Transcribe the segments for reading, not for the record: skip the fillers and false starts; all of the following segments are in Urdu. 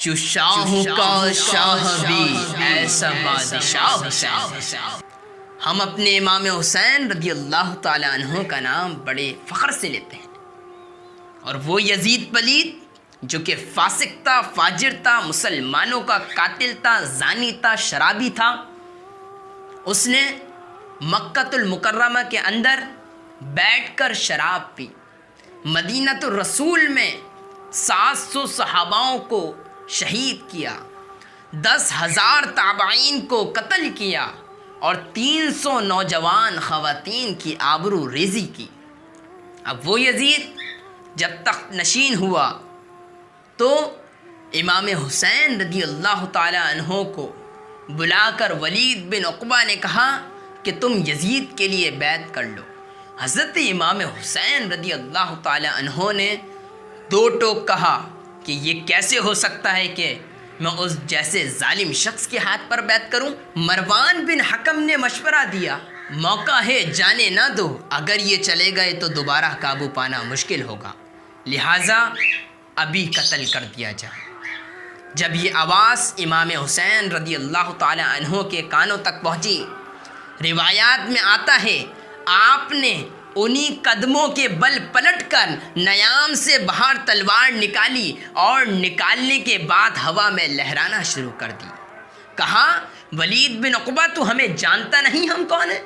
شاہوں کا شاہ بھی ایسا بادشاہ حسین۔ ہم اپنے امام حسین رضی اللہ تعالی عنہ کا نام بڑے فخر سے لیتے ہیں، اور وہ یزید پلید جو کہ فاسق تھا، فاجر تھا، مسلمانوں کا قاتل تھا، زانی تھا، شرابی تھا، اس نے مکۃ المکرمہ کے اندر بیٹھ کر شراب پی، مدینۃ الرسول میں 700 صحاباؤں کو شہید کیا، 10,000 تابعین کو قتل کیا، اور 300 نوجوان خواتین کی آبرو ریزی کی۔ اب وہ یزید جب تخت نشین ہوا تو امام حسین رضی اللہ تعالی عنہ کو بلا کر ولید بن عقبہ نے کہا کہ تم یزید کے لیے بیعت کر لو۔ حضرت امام حسین رضی اللہ تعالی عنہ نے دو ٹوک کہا کہ یہ کیسے ہو سکتا ہے کہ میں اس جیسے ظالم شخص کے ہاتھ پر بیعت کروں؟ مروان بن حکم نے مشورہ دیا، موقع ہے جانے نہ دو، اگر یہ چلے گئے تو دوبارہ قابو پانا مشکل ہوگا، لہٰذا ابھی قتل کر دیا جائے۔ جب یہ آواز امام حسین رضی اللہ تعالی عنہ کے کانوں تک پہنچی، روایات میں آتا ہے آپ نے انہی قدموں کے بل پلٹ کر نیام سے باہر تلوار نکالی اور نکالنے کے بعد ہوا میں لہرانا شروع کر دی۔ کہا، ولید بن عقبہ تو ہمیں جانتا نہیں ہم کون ہیں؟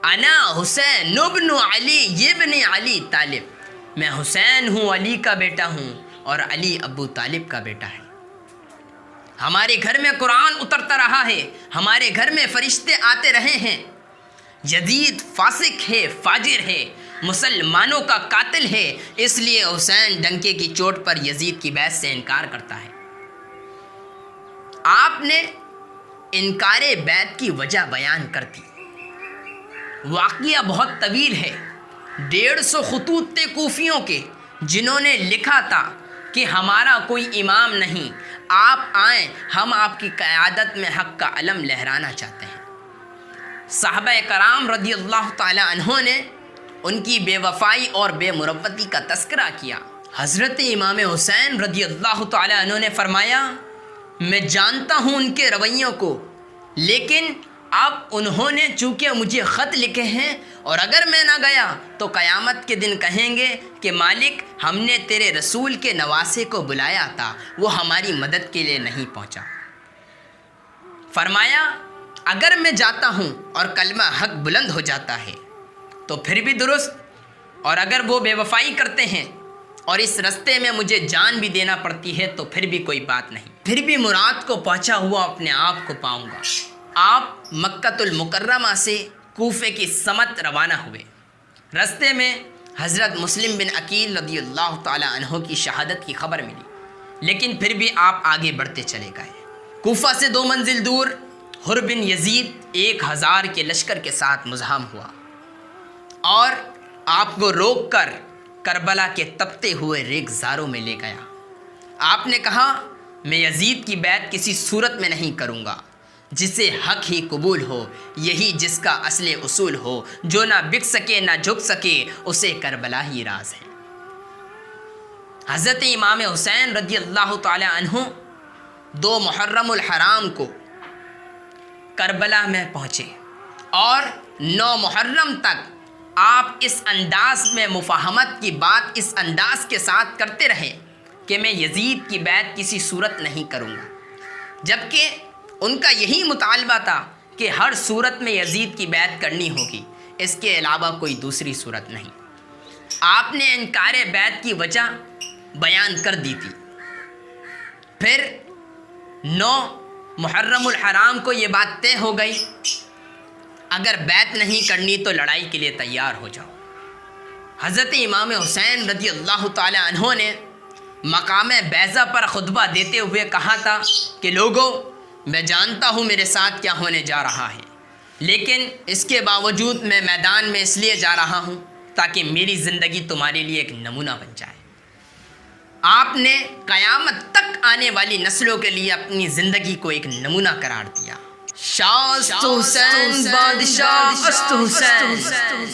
انا حسین ابن علی ابن علی طالب، میں حسین ہوں، علی کا بیٹا ہوں، اور علی ابو طالب کا بیٹا ہے۔ ہمارے گھر میں قرآن اترتا رہا ہے، ہمارے گھر میں فرشتے آتے رہے ہیں۔ یزید فاسق ہے، فاجر ہے، مسلمانوں کا قاتل ہے، اس لیے حسین ڈنکے کی چوٹ پر یزید کی بیعت سے انکار کرتا ہے۔ آپ نے انکار بیعت کی وجہ بیان کر دی۔ واقعہ بہت طویل ہے، 150 خطوط تھے کوفیوں کے جنہوں نے لکھا تھا کہ ہمارا کوئی امام نہیں، آپ آئیں، ہم آپ کی قیادت میں حق کا علم لہرانا چاہتے ہیں۔ صحابہ کرام رضی اللہ تعالی عنہ نے ان کی بے وفائی اور بے مروتی کا تذکرہ کیا۔ حضرت امام حسین رضی اللہ تعالی عنہ نے فرمایا، میں جانتا ہوں ان کے رویوں کو، لیکن اب انہوں نے چونکہ مجھے خط لکھے ہیں، اور اگر میں نہ گیا تو قیامت کے دن کہیں گے کہ مالک ہم نے تیرے رسول کے نواسے کو بلایا تھا، وہ ہماری مدد کے لیے نہیں پہنچا۔ فرمایا، اگر میں جاتا ہوں اور کلمہ حق بلند ہو جاتا ہے تو پھر بھی درست، اور اگر وہ بے وفائی کرتے ہیں اور اس رستے میں مجھے جان بھی دینا پڑتی ہے تو پھر بھی کوئی بات نہیں، پھر بھی مراد کو پہنچا ہوا اپنے آپ کو پاؤں گا۔ آپ مکۃ المکرمہ سے کوفے کی سمت روانہ ہوئے۔ رستے میں حضرت مسلم بن عقیل رضی اللہ تعالی عنہ کی شہادت کی خبر ملی، لیکن پھر بھی آپ آگے بڑھتے چلے گئے۔ کوفہ سے 2 منزل دور حر بن یزید 1000 کے لشکر کے ساتھ مزاحم ہوا اور آپ کو روک کر کربلا کے تپتے ہوئے ریگزاروں میں لے گیا۔ آپ نے کہا، میں یزید کی بیعت کسی صورت میں نہیں کروں گا، جسے حق ہی قبول ہو، یہی جس کا اصل اصول ہو، جو نہ بک سکے نہ جھک سکے، اسے کربلا ہی راز ہے۔ حضرت امام حسین رضی اللہ تعالی عنہ 2 محرم الحرام کو کربلا میں پہنچے، اور 9 محرم تک آپ اس انداز میں مفاہمت کی بات اس انداز کے ساتھ کرتے رہے کہ میں یزید کی بیعت کسی صورت نہیں کروں گا، جبکہ ان کا یہی مطالبہ تھا کہ ہر صورت میں یزید کی بیعت کرنی ہوگی، اس کے علاوہ کوئی دوسری صورت نہیں۔ آپ نے انکار بیعت کی وجہ بیان کر دی تھی۔ پھر 9 محرم الحرام کو یہ بات طے ہو گئی، اگر بیعت نہیں کرنی تو لڑائی کے لیے تیار ہو جاؤ۔ حضرت امام حسین رضی اللہ تعالی عنہ نے مقام بیضہ پر خطبہ دیتے ہوئے کہا تھا کہ لوگوں، میں جانتا ہوں میرے ساتھ کیا ہونے جا رہا ہے، لیکن اس کے باوجود میں میدان میں اس لیے جا رہا ہوں تاکہ میری زندگی تمہارے لیے ایک نمونہ بن جائے۔ آپ نے قیامت تک آنے والی نسلوں کے لیے اپنی زندگی کو ایک نمونہ قرار دیا۔ شاست حسین بادشاہ است حسین،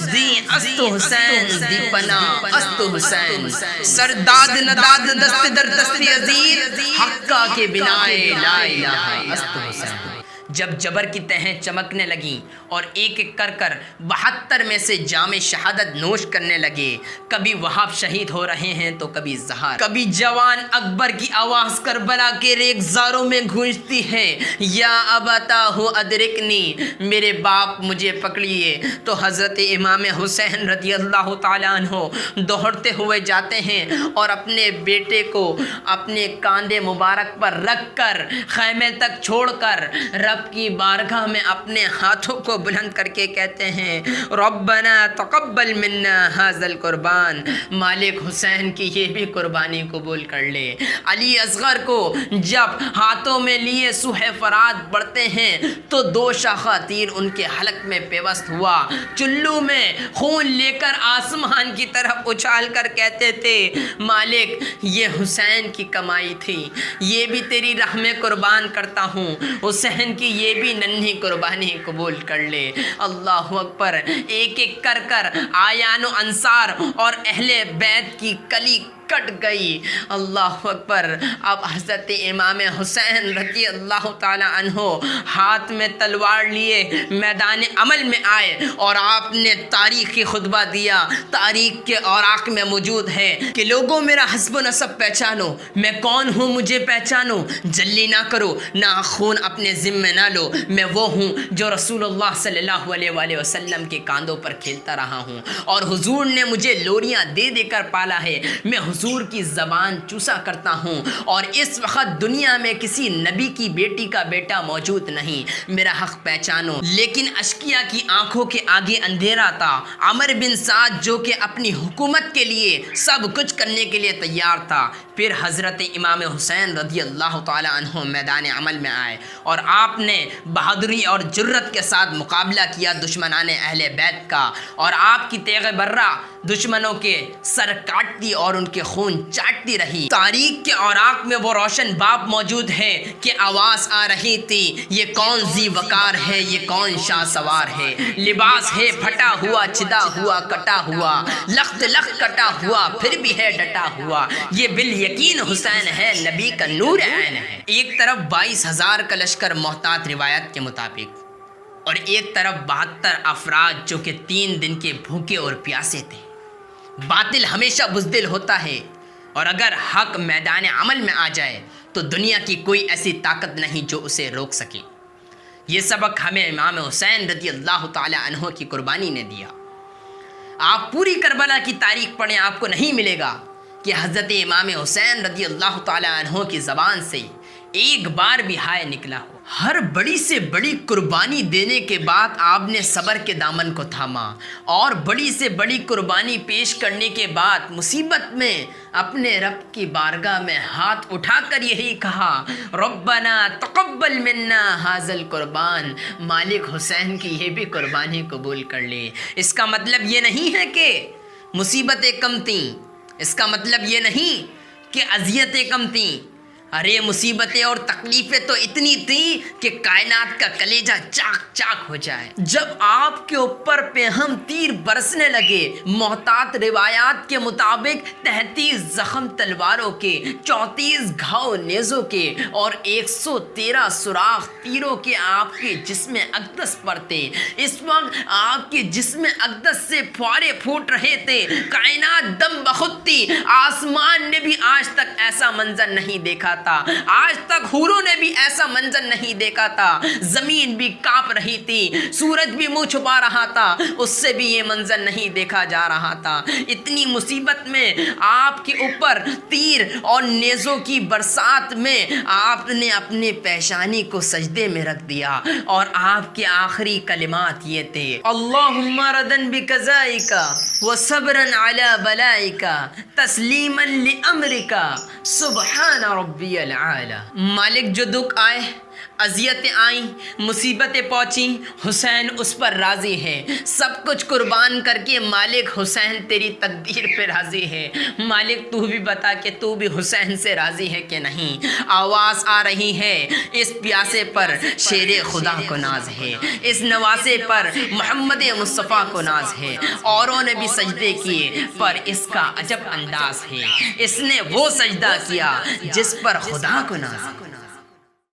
دی است حسین دی پناہ است حسین، سرداد نداد دست در دست عزیز، حق کا کے بنائے لا الہ است حسین۔ جب جبر کی تہیں چمکنے لگیں اور ایک ایک کر 72 میں سے جام شہادت نوش کرنے لگے، کبھی وہاب شہید ہو رہے ہیں تو کبھی زہر، کبھی جوان اکبر کی آواز کربلا کے ریگزاروں میں گونجتی ہے، یا ابتاہ ادرکنی، میرے باپ مجھے پکڑیے۔ تو حضرت امام حسین رضی اللہ تعالیٰ عنہ دوڑتے ہوئے جاتے ہیں اور اپنے بیٹے کو اپنے کاندھے مبارک پر رکھ کر خیمے تک چھوڑ کر رب کی بارگاہ میں اپنے ہاتھوں کو بلند کر کے کہتے ہیں ربنا تقبل منا ھذا القربان، مالک حسین کی یہ بھی قربانی قبول کر لے۔ علی اصغر کو جب ہاتھوں میں لیے سوہ فرات بڑھتے ہیں تو 2 شاخہ تیر ان کے حلق میں پیوست ہوا، چلو میں خون لے کر آسمان کی طرف اچھال کر کہتے تھے مالک یہ حسین کی کمائی تھی، یہ بھی تیری راہ میں قربان کرتا ہوں، حسین کی یہ بھی ننھی قربانی قبول کر لے۔ اللہ اکبر۔ ایک ایک کر آیان و انصار اور اہل بیت کی کلی کٹ گئی۔ اللہ اکبر۔ اب حضرت امام حسین رضی اللہ تعالی عنہ ہاتھ میں تلوار لیے میدان عمل میں آئے اور آپ نے تاریخی خطبہ دیا۔ تاریخ کے اوراق میں موجود ہے کہ لوگوں میرا حسب و نسب پہچانو، میں کون ہوں مجھے پہچانو، جلی نہ کرو، نہ خون اپنے ذمے نہ لو، میں وہ ہوں جو رسول اللہ صلی اللہ علیہ وآلہ وسلم کے کاندھوں پر کھیلتا رہا ہوں اور حضور نے مجھے لوریاں دے دے کر پالا ہے، میں حضور کی زبان چوسا کرتا ہوں اور اس وقت دنیا میں کسی نبی کی بیٹی کا بیٹا موجود نہیں، میرا حق پہچانو۔ لیکن اشقیہ کی آنکھوں کے آگے اندھیرا تھا۔ عمر بن سعد جو کہ اپنی حکومت کے لیے سب کچھ کرنے کے لیے تیار تھا، پھر حضرت امام حسین رضی اللہ تعالی عنہ میدان عمل میں آئے اور آپ نے بہادری اور جرت کے ساتھ مقابلہ کیا دشمنان اہل بیت کا، اور آپ کی تیغ برہ دشمنوں کے سر کاٹتی اور ان کے خون چاٹتی رہی۔ تاریخ کے اوراق میں وہ روشن باب موجود ہے کہ آواز آ رہی تھی یہ کون ذی وقار ہے، یہ کون شاہ سوار ہے، لباس ہے پھٹا ہوا، چھدا ہوا، کٹا ہوا، لخت لخت کٹا ہوا، پھر بھی ہے ڈٹا ہوا، یہ بالیقین حسین ہے، نبی کا نور عین ہے۔ ایک طرف 22,000 کا لشکر محتاط روایت کے مطابق اور ایک طرف 72 افراد جو کہ 3 دن کے بھوکے اور پیاسے تھے۔ باطل ہمیشہ بزدل ہوتا ہے اور اگر حق میدان عمل میں آ جائے تو دنیا کی کوئی ایسی طاقت نہیں جو اسے روک سکے۔ یہ سبق ہمیں امام حسین رضی اللہ تعالی عنہ کی قربانی نے دیا۔ آپ پوری کربلا کی تاریخ پڑھیں، آپ کو نہیں ملے گا کہ حضرت امام حسین رضی اللہ تعالی عنہ کی زبان سے ایک بار بھی ہائے نکلا ہو۔ ہر بڑی سے بڑی قربانی دینے کے بعد آپ نے صبر کے دامن کو تھاما اور بڑی سے بڑی قربانی پیش کرنے کے بعد مصیبت میں اپنے رب کی بارگاہ میں ہاتھ اٹھا کر یہی کہا ربنا تقبل منا ھذا القربان، مالک حسین کی یہ بھی قربانی قبول کر لے۔ اس کا مطلب یہ نہیں ہے کہ مصیبتیں کم تھیں، اس کا مطلب یہ نہیں کہ اذیتیں کم تھیں، ارے مصیبتیں اور تکلیفیں تو اتنی تھیں کہ کائنات کا کلیجہ چاک چاک ہو جائے۔ جب آپ کے اوپر پہ ہم تیر برسنے لگے، محتاط روایات کے مطابق 33 زخم تلواروں کے، 34 گھاؤ نیزوں کے اور 113 سوراخ تیروں کے آپ کے جسم اقدس پر تھے۔ اس وقت آپ کے جسم اقدس سے پھوارے پھوٹ رہے تھے، کائنات دم بخود تھی، آسمان نے بھی آج تک ایسا منظر نہیں دیکھا تھا، آج تک حوروں نے بھی ایسا منظر نہیں دیکھا تھا، زمین بھی کانپ رہی تھی، سورج بھی منہ چھپا رہا تھا، اس سے بھی یہ منظر نہیں دیکھا جا رہا تھا۔ اتنی مصیبت میں آپ کے اوپر تیر اور نیزوں کی برسات میں آپ نے اپنے پیشانی کو سجدے میں رکھ دیا اور آپ کے آخری کلمات یہ تھے اللہم ردن بقضائک وصبرا علی بلائک تسلیما لامرک سبحان ربی العالی۔ مالک جو دکھ آئے اذیتیں آئیں، مصیبتیں پہنچیں، حسین اس پر راضی ہے، سب کچھ قربان کر کے مالک حسین تیری تقدیر پہ راضی ہے۔ مالک تو بھی بتا کہ تو بھی حسین سے راضی ہے کہ نہیں۔ آواز آ رہی ہے، اس پیاسے پر شیر خدا کو ناز ہے، اس نواسے پر محمد مصطفیٰ کو ناز ہے۔ اوروں نے بھی سجدے کیے پر اس کا عجب انداز ہے، اس نے وہ سجدہ کیا جس پر خدا کو ناز ہے۔